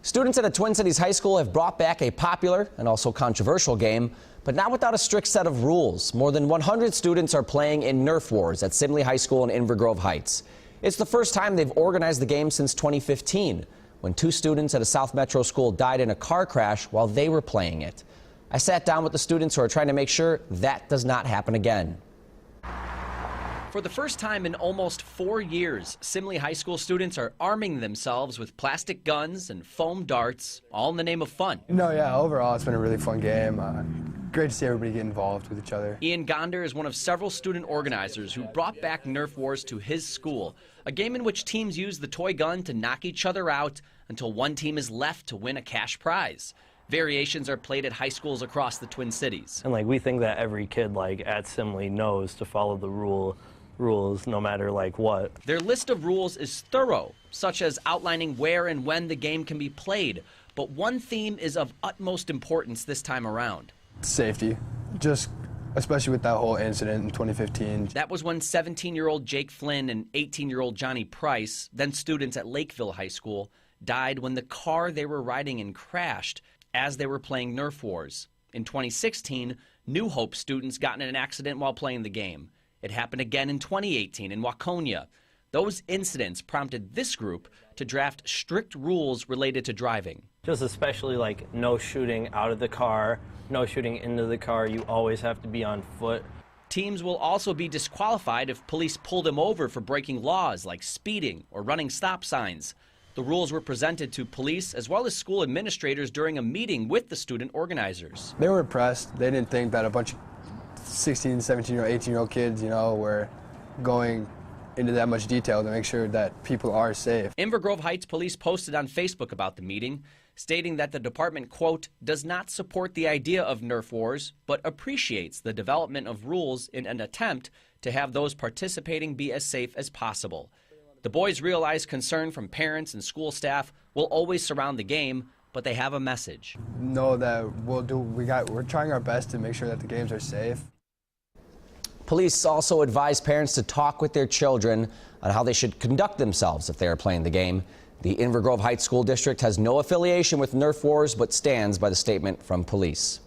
Students at a Twin Cities high school have brought back a popular and also controversial game, but not without a strict set of rules. More than 100 students are playing in Nerf wars at Simley High School in Inver Grove Heights. It's the first time they've organized the game since 2015, when two students at a South Metro school died in a car crash while they were playing it. I sat down with the students who are trying to make sure that does not happen again. For the first time in almost 4 years, Simley High School students are arming themselves with plastic guns and foam darts, all in the name of fun. Overall, it's been a really fun game. Great to see everybody get involved with each other. Ian Wagner is one of several student organizers who brought back Nerf wars to his school, a game in which teams use the toy gun to knock each other out until one team is left to win a cash prize. Variations are played at high schools across the Twin Cities. And we think that every kid at Simley knows to follow the rules no matter what. Their list of rules is thorough, such as outlining where and when the game can be played. But one theme is of utmost importance this time around. Safety, just especially with that whole incident in 2015. That was when 17-year-old Jake Flynn and 18-year-old Johnny Price, then students at Lakeville High School, died when the car they were riding in crashed as they were playing Nerf wars. In 2016, New Hope students got in an accident while playing the game. It happened again in 2018 in Waconia. Those incidents prompted this group to draft strict rules related to driving. Just especially no shooting out of the car, no shooting into the car. You always have to be on foot. Teams will also be disqualified if police pull them over for breaking laws like speeding or running stop signs. The rules were presented to police as well as school administrators during a meeting with the student organizers. They were impressed. They didn't think that a bunch of 16, 17-year-old, 18-year-old kids, were going into that much detail to make sure that people are safe. Inver Grove Heights police posted on Facebook about the meeting, stating that the department, quote, does not support the idea of Nerf wars, but appreciates the development of rules in an attempt to have those participating be as safe as possible. The boys realize concern from parents and school staff will always surround the game, but they have a message. Know that we're trying our best to make sure that the games are safe. Police also advise parents to talk with their children on how they should conduct themselves if they are playing the game. The Inver Grove Heights School District has no affiliation with Nerf wars, but stands by the statement from police.